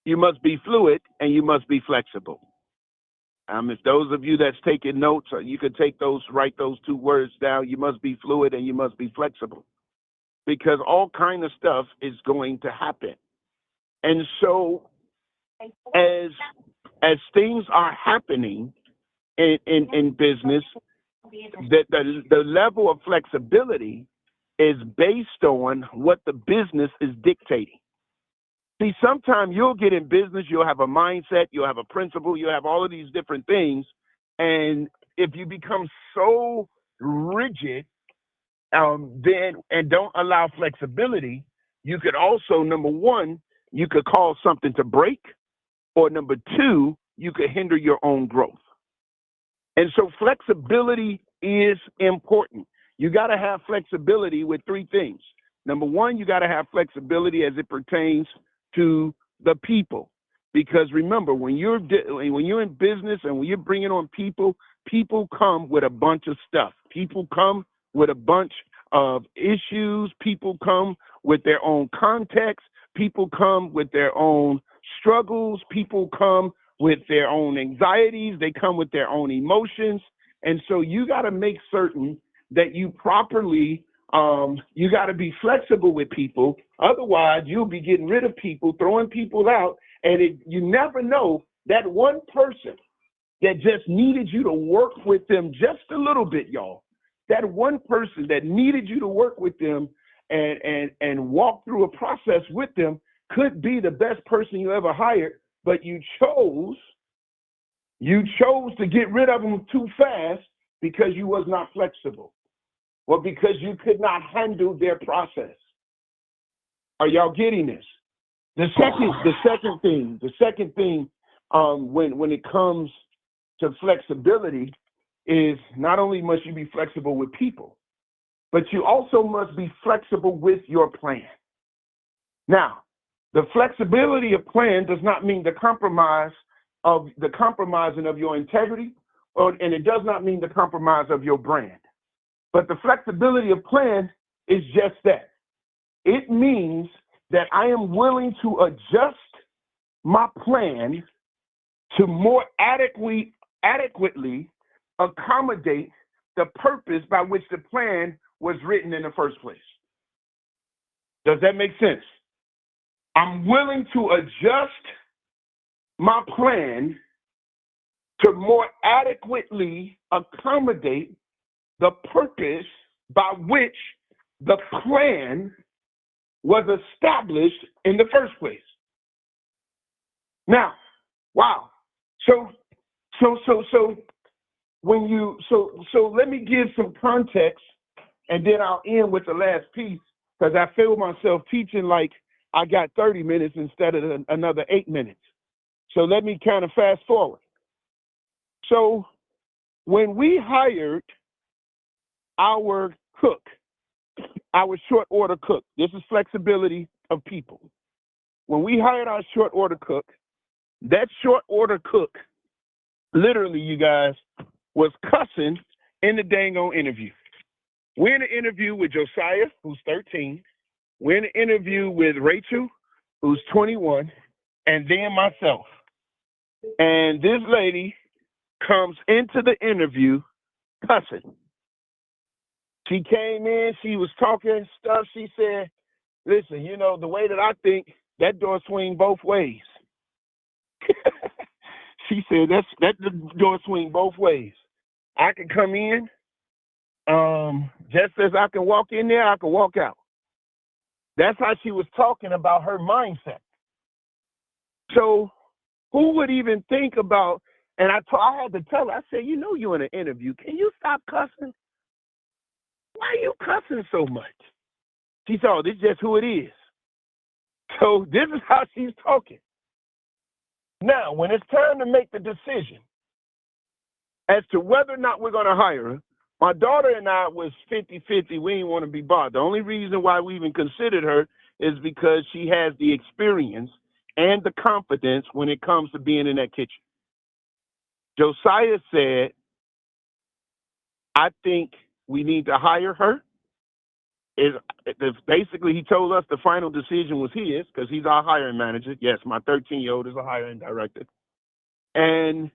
You must be fluid and you must be flexible. If those of you that's taking notes, you could take those, write those two words down. You must be fluid and you must be flexible because all kind of stuff is going to happen. And so as things are happening in business, the level of flexibility is based on what the business is dictating. See, sometimes you'll get in business, you'll have a mindset, you'll have a principle, you'll have all of these different things. And if you become so rigid, then and don't allow flexibility, you could also, number one, you could cause something to break, or number two, you could hinder your own growth. And so flexibility is important. You got to have flexibility with three things. Number one, you got to have flexibility as it pertains to the people. Because remember, when you're in business and when you're bringing on people, people come with a bunch of stuff. People come with a bunch of issues. People come with their own context. People come with their own struggles. People come with their own anxieties. They come with their own emotions. And so you got to make certain that you properly, you got to be flexible with people. Otherwise, you'll be getting rid of people, throwing people out. And you never know that one person that just needed you to work with them just a little bit, y'all. That one person that needed you to work with them and walk through a process with them could be the best person you ever hired, but you chose to get rid of them too fast because you was not flexible, or because you could not handle their process. Are y'all getting this? The second thing, when it comes to flexibility is not only must you be flexible with people, but you also must be flexible with your plan. Now, the flexibility of plan does not mean the compromising of your integrity, and it does not mean the compromise of your brand. But the flexibility of plan is just that. It means that I am willing to adjust my plan to more adequately accommodate the purpose by which the plan was written in the first place. Does that make sense? I'm willing to adjust my plan to more adequately accommodate the purpose by which the plan was established in the first place. Now, wow. So let me give some context, and then I'll end with the last piece, because I feel myself teaching like I got 30 minutes instead of another 8 minutes. So let me kind of fast forward. So when we hired our cook, our short order cook, this is flexibility of people. When we hired our short order cook, that short order cook, literally, you guys, was cussing in the dang on interview. We're in an interview with Josiah, who's 13. We're in an interview with Rachel, who's 21, and then myself. And this lady comes into the interview cussing. She came in, she was talking stuff. She said, listen, the way that I think, that door swing both ways. She said, that door swing both ways. I can come in, just as I can walk in there, I can walk out. That's how she was talking about her mindset. So who would even think about, and I had to tell her, I said, you're in an interview. Can you stop cussing? Why are you cussing so much? She said, this is just who it is. So this is how she's talking. Now, when it's time to make the decision as to whether or not we're going to hire her, my daughter and I was 50-50. We didn't want to be bothered. The only reason why we even considered her is because she has the experience and the confidence when it comes to being in that kitchen. Josiah said, I think we need to hire her is basically he told us the final decision was his because he's our hiring manager. Yes, my 13-year-old is a hiring director. And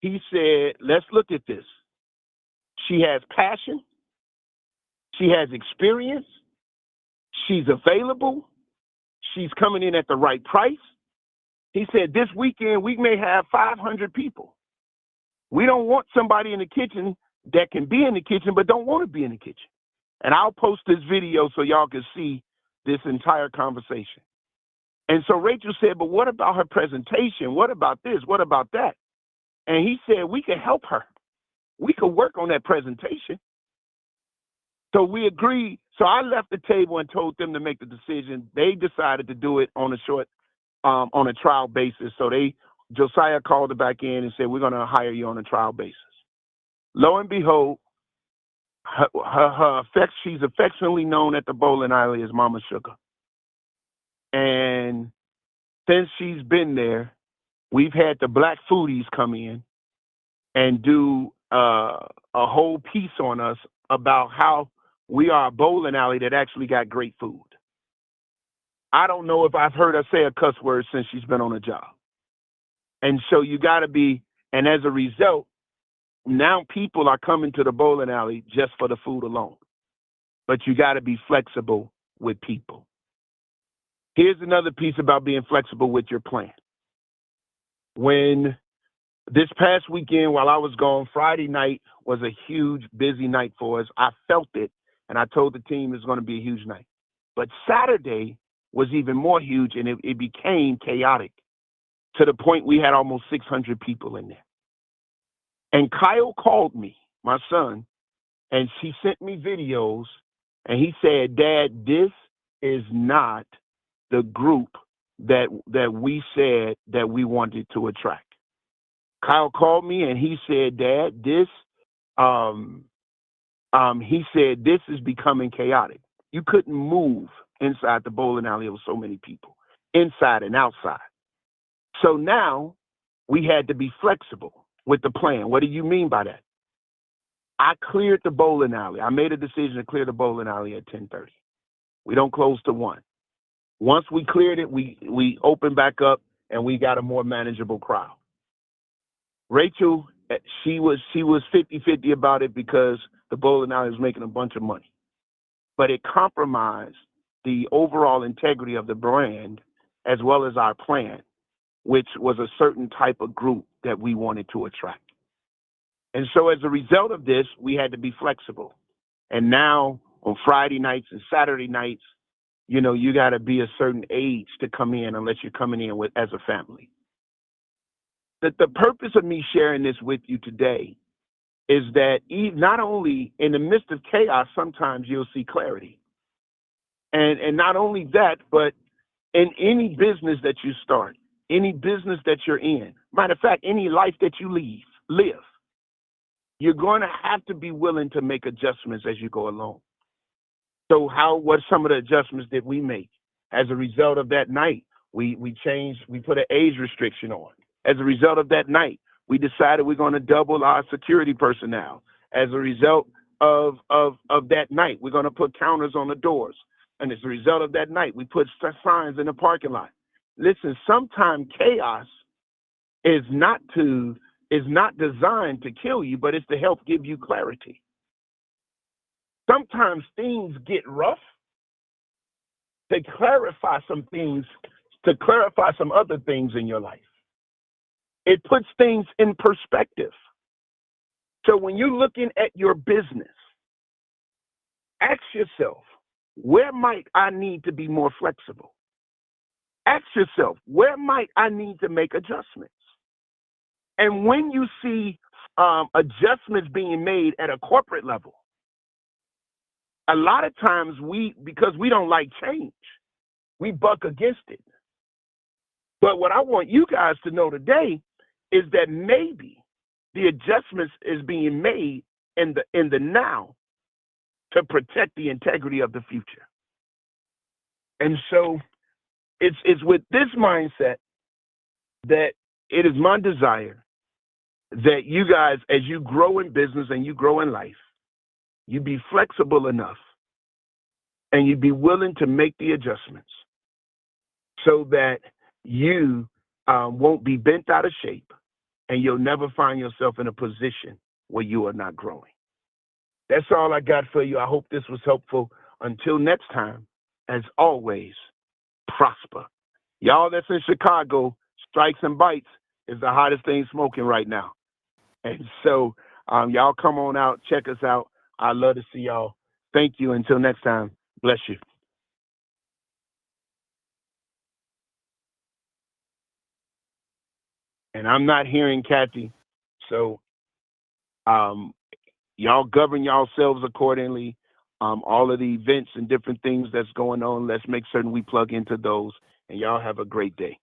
he said, let's look at this. She has passion. She has experience. She's available. She's coming in at the right price. He said, this weekend we may have 500 people. We don't want somebody in the kitchen that can be in the kitchen but don't want to be in the kitchen. And I'll post this video so y'all can see this entire conversation. And so Rachel said, but what about her presentation? What about this? What about that? And he said, we can help her. We could work on that presentation. So we agreed. So I left the table and told them to make the decision. They decided to do it on a trial basis. So Josiah called her back in and said, we're going to hire you on a trial basis. Lo and behold, she's affectionately known at the bowling alley as Mama Sugar. And since she's been there, we've had the black foodies come in and do a whole piece on us about how we are a bowling alley that actually got great food. I don't know if I've heard her say a cuss word since she's been on the job. And so you got to be, and as a result, now people are coming to the bowling alley just for the food alone. But you got to be flexible with people. Here's another piece about being flexible with your plan. When this past weekend, while I was gone, Friday night was a huge, busy night for us. I felt it, and I told the team it's going to be a huge night. But Saturday was even more huge, and it became chaotic to the point we had almost 600 people in there. And Kyle called me, my son, and he sent me videos, and he said, Dad, this is not the group that we said that we wanted to attract. Kyle called me and he said, Dad, this is becoming chaotic. You couldn't move inside the bowling alley with so many people, inside and outside. So now we had to be flexible with the plan. What do you mean by that? I cleared the bowling alley. I made a decision to clear the bowling alley at 10:30. We don't close to 1. Once we cleared it, we opened back up and we got a more manageable crowd. Rachel, she was 50-50 about it because the bowling alley was making a bunch of money. But it compromised the overall integrity of the brand as well as our plan, which was a certain type of group that we wanted to attract. And so as a result of this, we had to be flexible. And now on Friday nights and Saturday nights, you got to be a certain age to come in unless you're coming in as a family. The purpose of me sharing this with you today is that not only in the midst of chaos, sometimes you'll see clarity. And not only that, but in any business that you start, any business that you're in, matter of fact, any life that you live, you're going to have to be willing to make adjustments as you go along. So what some of the adjustments did we make? As a result of that night, we put an age restriction on. As a result of that night, we decided we're going to double our security personnel. As a result of that night, we're going to put counters on the doors. And as a result of that night, we put signs in the parking lot. Listen, sometimes chaos is not designed to kill you, but it's to help give you clarity. Sometimes things get rough to clarify some things, to clarify some other things in your life. It puts things in perspective. So when you're looking at your business, ask yourself, where might I need to be more flexible? Ask yourself, where might I need to make adjustments? And when you see adjustments being made at a corporate level, a lot of times because we don't like change, we buck against it. But what I want you guys to know today is that maybe the adjustments is being made in the now to protect the integrity of the future. And so it's with this mindset that it is my desire that you guys, as you grow in business and you grow in life, you be flexible enough and you be willing to make the adjustments so that you won't be bent out of shape and you'll never find yourself in a position where you are not growing. That's all I got for you. I hope this was helpful. Until next time, as always, prosper. Y'all that's in Chicago, strikes and bites is the hottest thing smoking right now. And so y'all come on out, check us out. I'd love to see y'all. Thank you. Until next time, bless you. And I'm not hearing Kathy. So um, y'all govern yourselves accordingly. All of the events and different things that's going on, let's make certain we plug into those. And y'all have a great day.